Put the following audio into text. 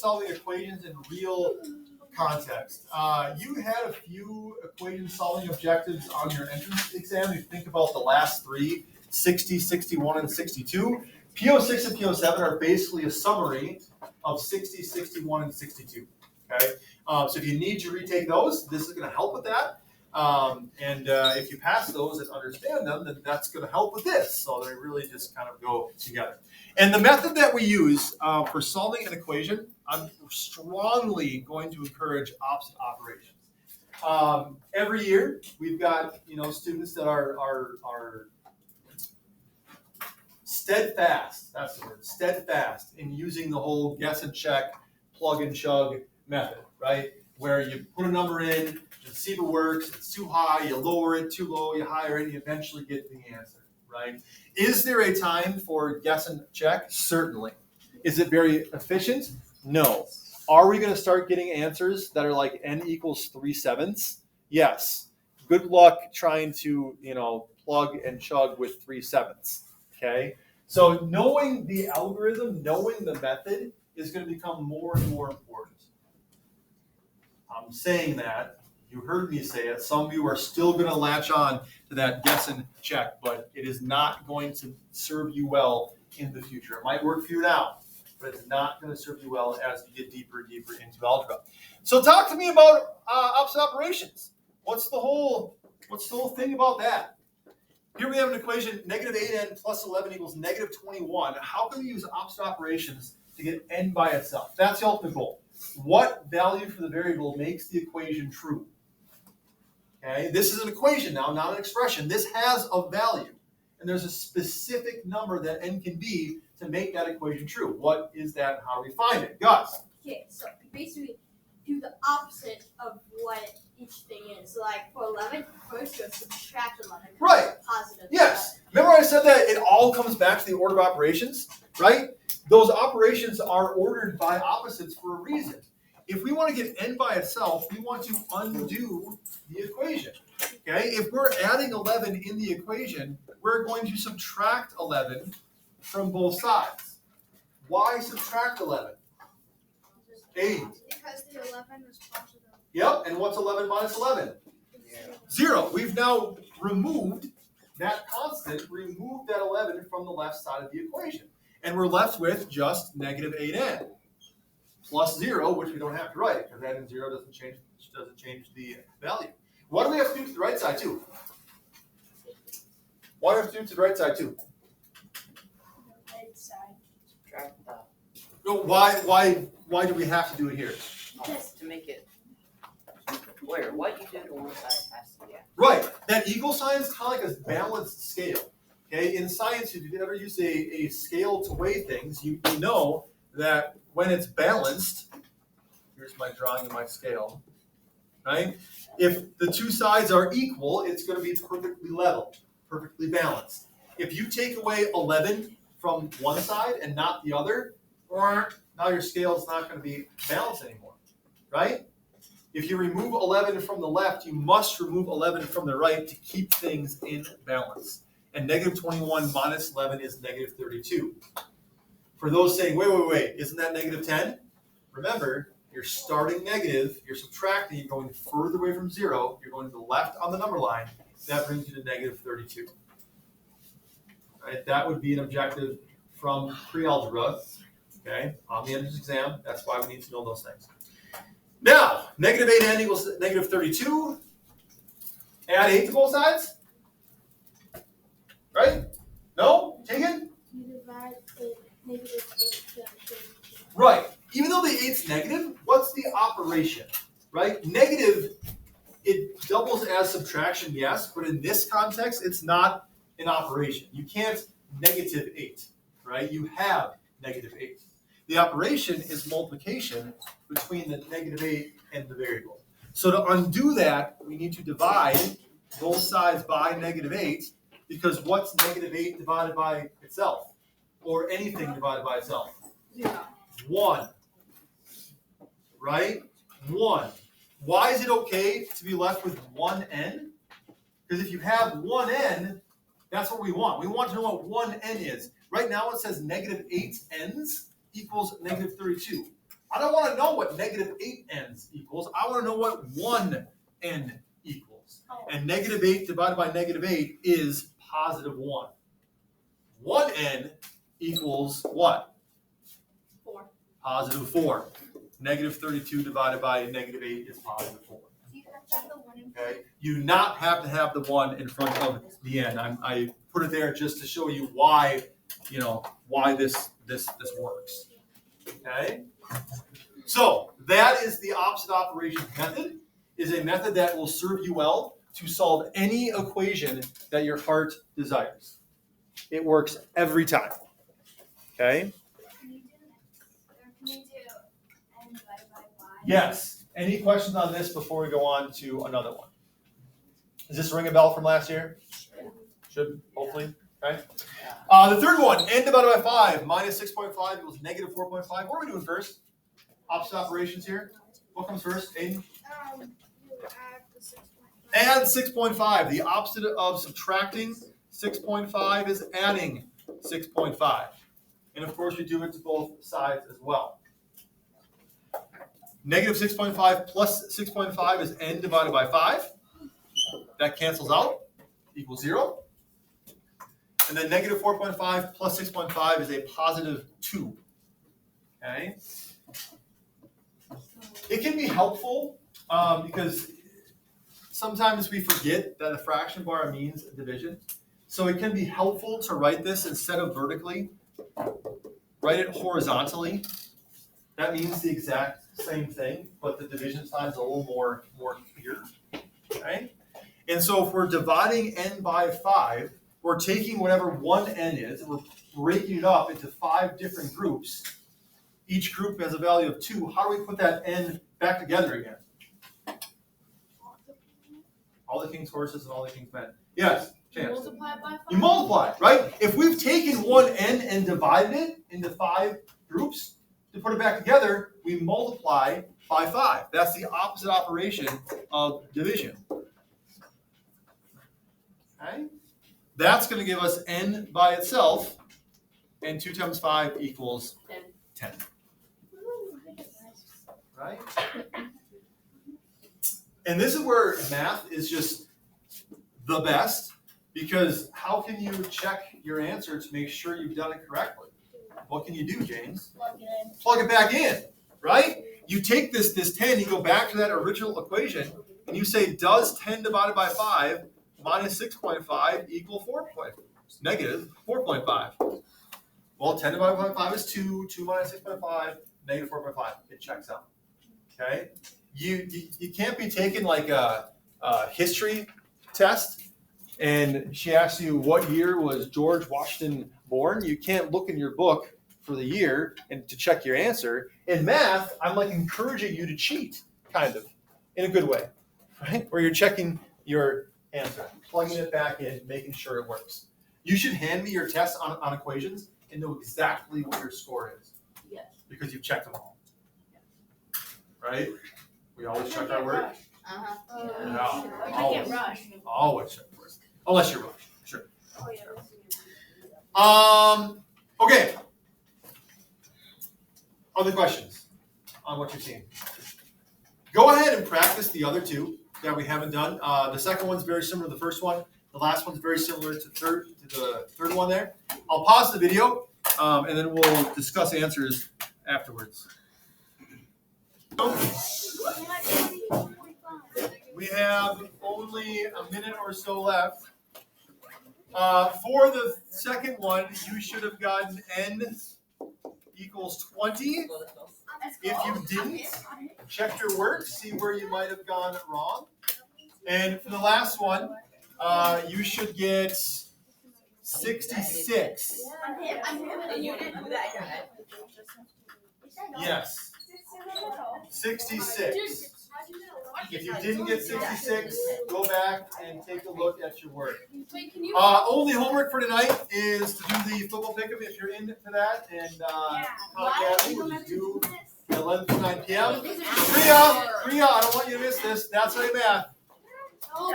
solving equations in real context. You had a few equation solving objectives on your entrance exam. You think about the last three, 60, 61, and 62. PO6 and PO7 are basically a summary of 60, 61, and 62. Okay, so if you need to retake those, this is going to help with that. If you pass those and understand them, then that's going to help with this. So they really just kind of go together. And the method that we use for solving an equation, I'm strongly going to encourage opposite operations. Every year, we've got students that are steadfast. That's the word, steadfast in using the whole guess and check, plug and chug method, right? Where you put a number in, you see if it works. If it's too high, you lower it. Too low, you higher it. And you eventually get the answer, right? Is there a time for guess and check? Certainly. Is it very efficient? No. Are we going to start getting answers that are like n equals 3/7? Yes. Good luck trying to plug and chug with 3/7. Okay. So knowing the algorithm, knowing the method is going to become more and more important. I'm saying that. You heard me say it. Some of you are still going to latch on to that guess and check, but it is not going to serve you well in the future. It might work for you now, but it's not going to serve you well as you get deeper and deeper into algebra. So talk to me about opposite operations. What's the whole thing about that? Here we have an equation, negative 8n plus 11 equals negative 21. How can we use opposite operations to get n by itself? That's the ultimate goal. What value for the variable makes the equation true? Okay, this is an equation now, not an expression. This has a value, and there's a specific number that n can be to make that equation true. What is that and how do we find it? Gus? Okay, so basically do the opposite of what each thing is. So like for 11, first you subtract 11. Right. Positive. Yes. Remember I said that it all comes back to the order of operations, right? Those operations are ordered by opposites for a reason. If we want to get n by itself, we want to undo the equation. Okay? If we're adding 11 in the equation, we're going to subtract 11 from both sides. Why subtract 11? 8. Because the 11 was positive. Yep, and what's 11 minus 11? 0. We've now removed that constant, removed that 11 from the left side of the equation. And we're left with just negative 8n plus 0, which we don't have to write because adding 0 doesn't change the value. What do we have to do to the right side too? What do we have to do to the right side too? The right side. Subtract that. No, why do we have to do it here? Just to make it clear. What you do to one side has to be out. Right. That equal sign is kind of like a balanced scale. Okay. In science, if you've ever used a scale to weigh things, you know that when it's balanced, here's my drawing of my scale, right? If the two sides are equal, it's going to be perfectly level, perfectly balanced. If you take away 11 from one side and not the other, now your scale is not going to be balanced anymore, right? If you remove 11 from the left, you must remove 11 from the right to keep things in balance. And negative 21 minus 11 is negative 32. For those saying, wait, isn't that negative 10? Remember, you're starting negative, you're subtracting, you're going further away from 0, you're going to the left on the number line, that brings you to negative 32. Right? That would be an objective from pre-algebra, okay, on the entrance exam. That's why we need to know those things. Now, negative 8n equals negative 32. Add 8 to both sides. Right? No? Take it? you divide the negative 8 to 32. Right. Even though the 8's negative, what's the operation? Right? Negative, it doubles as subtraction, yes, but in this context, it's not an operation. You can't negative 8, right? You have negative 8. The operation is multiplication between the negative 8 and the variable. So to undo that, we need to divide both sides by negative 8, because what's negative 8 divided by itself? Or anything divided by itself? 1. Right? 1. Why is it okay to be left with 1n? Because if you have 1n, that's what we want. We want to know what 1n is. Right now it says negative 8 n's equals negative 32. I don't want to know what negative 8n's equals. I want to know what 1n equals. And negative 8 divided by negative 8 is positive 1. 1n equals what? 4. Positive 4. Negative 32 divided by negative 8 is positive 4. Okay? You do not have to have the 1 in front of the n. I put it there just to show you why, why this works. Okay? So that is the opposite operations method. Is a method that will serve you well to solve any equation that your heart desires. It works every time. Okay? Can you do n divided by y? Yes. Any questions on this before we go on to another one? Does this ring a bell from last year? Should, hopefully. Okay. The third one, n divided by 5 minus 6.5 equals negative 4.5. What are we doing first? Opposite operations here. What comes first? Aiden? You add the 6.5. Add 6.5. The opposite of subtracting 6.5 is adding 6.5. And of course, you do it to both sides as well. Negative 6.5 plus 6.5 is n divided by 5. That cancels out, equals 0. And then negative 4.5 plus 6.5 is a positive 2. Okay? It can be helpful because sometimes we forget that a fraction bar means a division. So it can be helpful to write this instead of vertically, write it horizontally. That means the exact same thing, but the division sign is a little more clear. Okay? And so if we're dividing n by 5, we're taking whatever 1n is, and we're breaking it up into 5 different groups. Each group has a value of 2. How do we put that n back together again? All the king's horses and all the king's men. Yes, Chance. Multiply by 5. You multiply, right? If we've taken 1n and divided it into 5 groups, to put it back together, we multiply by 5. That's the opposite operation of division. Okay? That's going to give us n by itself, and 2 times 5 equals 10. Right? And this is where math is just the best, because how can you check your answer to make sure you've done it correctly? What can you do, James? Plug it in. Plug it back in, right? You take this 10, you go back to that original equation, and you say, does 10 divided by 5 minus 6.5 equal negative 4.5? Well, 10 divided by 5 is 2. 2 minus 6.5, negative 4.5. It checks out. Okay? You can't be taking like a history test, and she asks you what year was George Washington born. You can't look in your book for the year and to check your answer. In math, I'm like encouraging you to cheat, kind of, in a good way, right? Where you're checking your answer, plugging it back in, making sure it works. You should hand me your test on equations and know exactly what your score is. Yes. Because you've checked them all. Right? We always check our work. Uh-huh. Yeah. I get rushed. Always check work. Unless you're rushed. Sure. Oh, yeah. Okay. Other questions on what you've seen? Go ahead and practice the other two that we haven't done. The second one's very similar to the first one. The last one's very similar to the third one there. I'll pause the video and then we'll discuss answers afterwards. We have only a minute or so left. For the second one, you should have gotten n equals 20. If you didn't, check your work, see where you might have gone wrong. And for the last one, you should get 66. You didn't do that, guy. Yes, 66. If you didn't get 66, go back and take a look at your work. Wait, can you? Only homework for tonight is to do the football pickup if you're into that, and Khan Academy, which is due at 11 to 9 p.m. Priya, I don't want you to miss this. That's right, math. Oh,